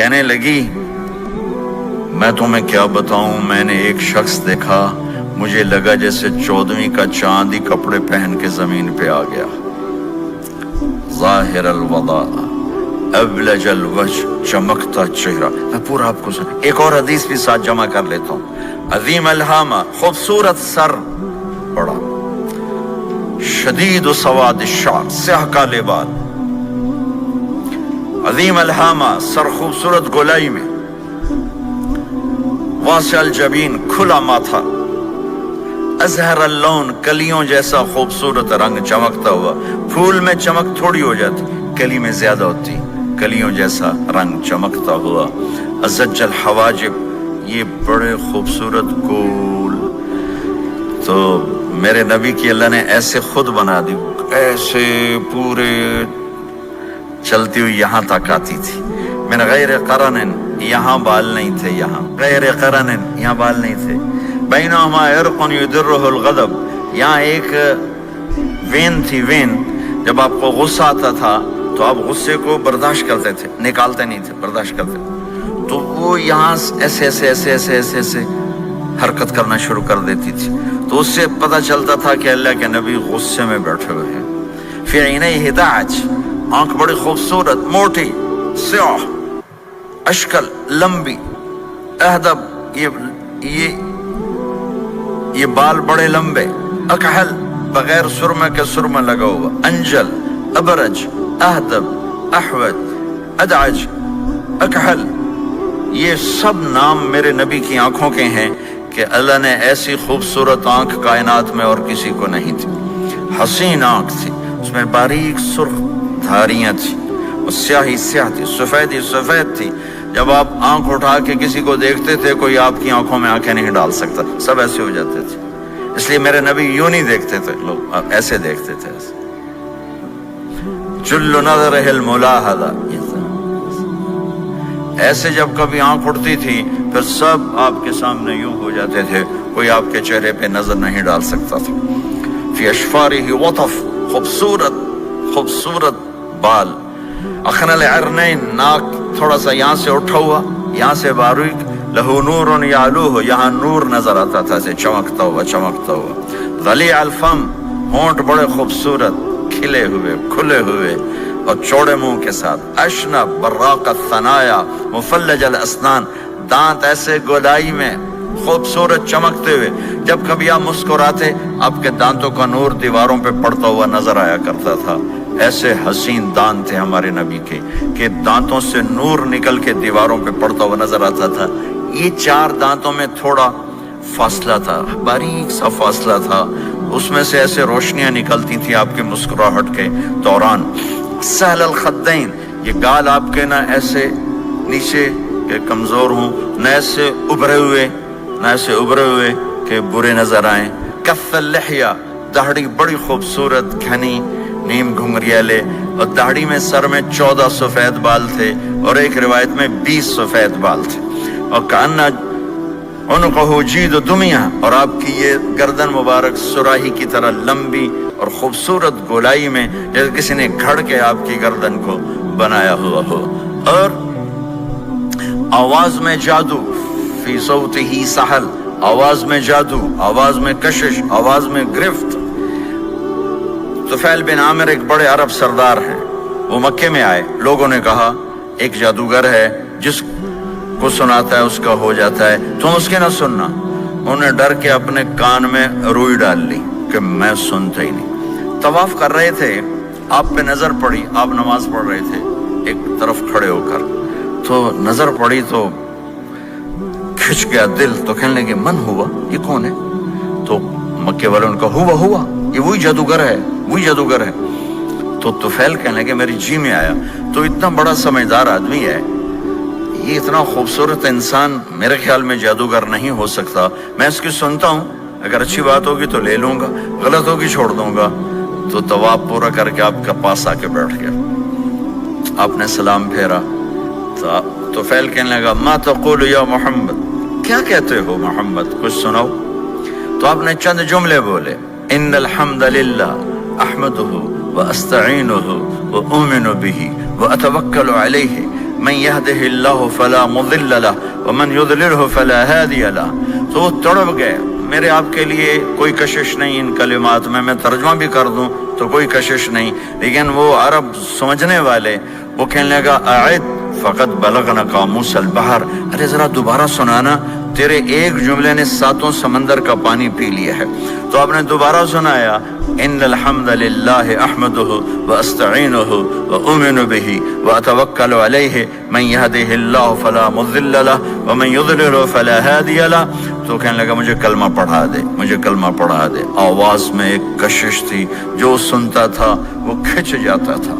کہنے لگی میں تمہیں کیا بتاؤں، میں نے ایک شخص دیکھا، مجھے لگا جیسے 14ویں کا چاند ہی کپڑے پہن کے زمین پہ آ گیا، ظاہر الوضاء ابلج الوجہ، چمکتا چہرہ۔ میں پورا آپ کو ایک اور حدیث بھی ساتھ جمع کر لیتا ہوں۔ عظیم الہامہ، خوبصورت سر، بڑا شدید سواد الشعر، سیاہ کالے بال، عظیم الہامہ، سر خوبصورت گولائی میں، واسع الجبین، کھلا ماتھا، ازہر اللون، کلیوں جیسا خوبصورت رنگ، چمکتا ہوا۔ پھول میں چمک تھوڑی ہو جاتی، کلی میں زیادہ ہوتی، کلیوں جیسا رنگ، چمکتا ہوا۔ ازج الحواجب، یہ بڑے خوبصورت گول۔ تو میرے نبی کی اللہ نے ایسے خود بنا دی، ایسے پورے چلتی ہوئی یہاں تک آتی تھی۔ من غیر قرن، یہاں بال نہیں تھے، یہاں غیر قرن، یہاں بال نہیں تھے۔ بینہما عرق یدرہ الغضب، یہاں ایک وین تھی، وین، جب آپ کو غصہ آتا تھا تو آپ غصے کو برداشت کرتے تھے، نکالتے نہیں تھے، برداشت کرتے تھے، تو وہ یہاں ایسے ایسے ایسے ایسے ایسے ایسے حرکت کرنا شروع کر دیتی تھی، تو اس سے پتہ چلتا تھا کہ اللہ کے نبی غصے میں بیٹھے ہوئے ہیں۔ فی عینیہ دعج، آنکھ بڑی خوبصورت، موٹی، سیاہ، اشکل، لمبی، اہدب، یہ بال بڑے لمبے، اکحل، بغیر سرمہ کے سرمہ لگا ہوا، انجل، ابرج، اہدب، احوج، ادعج، اکحل، یہ سب نام میرے نبی کی آنکھوں کے ہیں کہ اللہ نے ایسی خوبصورت آنکھ کائنات میں اور کسی کو نہیں تھی۔ حسین آنکھ تھی، اس میں باریک سرخ دھاریاں تھیں، اور سیاہی سیاہ تھی، سفیدی سفید تھی۔ جب آپ آنکھ اٹھا کے کسی کو دیکھتے تھے، کوئی آپ کی آنکھوں میں آنکھیں نہیں ڈال سکتا، سب ایسے ہو جاتے تھے۔ اس لیے میرے نبی یوں نہیں دیکھتے تھے، لوگ ایسے دیکھتے تھے، ایسے۔ جل نظرہ الملاحظہ، ایسے جب کبھی آنکھ اٹھتی تھی پھر سب آپ کے سامنے یوں ہو جاتے تھے، کوئی آپ کے چہرے پہ نظر نہیں ڈال سکتا تھا۔ فی اشفارہ وطف، خوبصورت خوبصورت بال، اخنل عرنین، ناک تھوڑا سا یہاں سے اٹھا ہوا، یہاں سے باریک، لہو نور یعلوہ، یہاں نور نظر آتا تھا، سے چمکتا ہوا چمکتا ہوا۔ ضلیع الفم، ہونٹ بڑے خوبصورت، کھلے ہوئے کھلے ہوئے اور چوڑے منہ کے ساتھ۔ اشنب براق الثنایا، مفلج الاسنان، دانت ایسے گولائی میں خوبصورت چمکتے ہوئے، جب کبھی آپ مسکراتے آپ کے دانتوں کا نور دیواروں پہ پڑتا ہوا نظر آیا کرتا تھا۔ ایسے حسین دانت تھے ہمارے نبی کے کہ دانتوں سے نور نکل کے دیواروں پہ پڑتا ہوا نظر آتا تھا۔ یہ 4 دانتوں میں تھوڑا فاصلہ تھا، باریک سا فاصلہ تھا، اس میں سے ایسے روشنیاں نکلتی تھیں آپ کے مسکراہٹ کے دوران۔ سہل الخدین، یہ گال آپ کے نہ ایسے نیچے کہ کمزور ہوں، نہ ایسے ابھرے ہوئے کہ برے نظر آئیں۔ کف اللحیہ، داڑھی بڑی خوبصورت گھنی، نیم گھنگریالے، اور داڑھی میں سر میں 14 سفید بال تھے، اور ایک روایت میں 20 سفید بال تھے۔ اور کأن عنقہ جید دمیہ، اور آپ کی یہ گردن مبارک سراہی کی طرح لمبی اور خوبصورت گولائی میں، جیسے کسی نے گھڑ کے آپ کی گردن کو بنایا ہوا ہو۔ اور آواز میں جادو، فی صوتہ سحل، آواز میں جادو، آواز میں کشش، آواز میں گرفت۔ طفیل بن عامر ایک بڑے عرب سردار ہیں، وہ مکے میں آئے، لوگوں نے کہا ایک جادوگر ہے جس کو سناتا ہے اس کا ہو جاتا ہے، تم اس کے نہ سننا۔ انہوں نے ڈر کے اپنے کان میں روئی ڈال لی کہ میں سنتا ہی نہیں۔ طواف کر رہے تھے، آپ پہ نظر پڑی، آپ نماز پڑھ رہے تھے ایک طرف کھڑے ہو کر، تو نظر پڑی تو کھچ گیا دل، تو کہنے لگے من ہوا، یہ کون ہے؟ تو مکے والوں نے کہا ہوا یہ وہی جادوگر ہے۔ تو طفیل کہنے لگے میری جی میں آیا، تو اتنا بڑا سمجھدار آدمی ہے، یہ اتنا خوبصورت انسان میرے خیال میں جادوگر نہیں ہو سکتا، میں اس کی سنتا ہوں، اگر اچھی بات ہوگی تو لے لوں گا، غلط ہوگی چھوڑ دوں گا۔ تو طواف پورا کر کے آپ کے پاس آ کے بیٹھ گیا، آپ نے سلام پھیرا، تو فیل کہنے لگا ما تقول یا محمد، کیا کہتے ہو محمد، کچھ سناؤ۔ تو آپ نے چند جملے بولے، ان الحمد للہ احمدہ واستعینہ واؤمن بہ واتوکل علیہ، من يهده الله فلا مضل له ومن يضلله فلا هادي له. تو وہ تڑپ گئے. میرے آپ کے لیے کوئی کشش نہیں ان کلمات میں ترجمہ بھی کر دوں تو کوئی کشش نہیں، لیکن وہ عرب سمجھنے والے وہ کہنے لگا اعد فقط بلغنا قاموس البحر، ارے ذرا دوبارہ سنانا، تیرے ایک جملے نے 7 سمندر کا پانی پی لیا ہے. تو آپ نے دوبارہ سنایا ان الحمد للہ احمدہ واستعینہ واؤمن بہ واتوکل علیہ من یہدہ اللہ فلا مضل لہ ومن یضلل فلا ہادی لہ. تو کہنے لگا مجھے کلمہ پڑھا دے، مجھے کلمہ پڑھا دے. آواز میں ایک کشش تھی، جو سنتا تھا وہ کھچ جاتا تھا.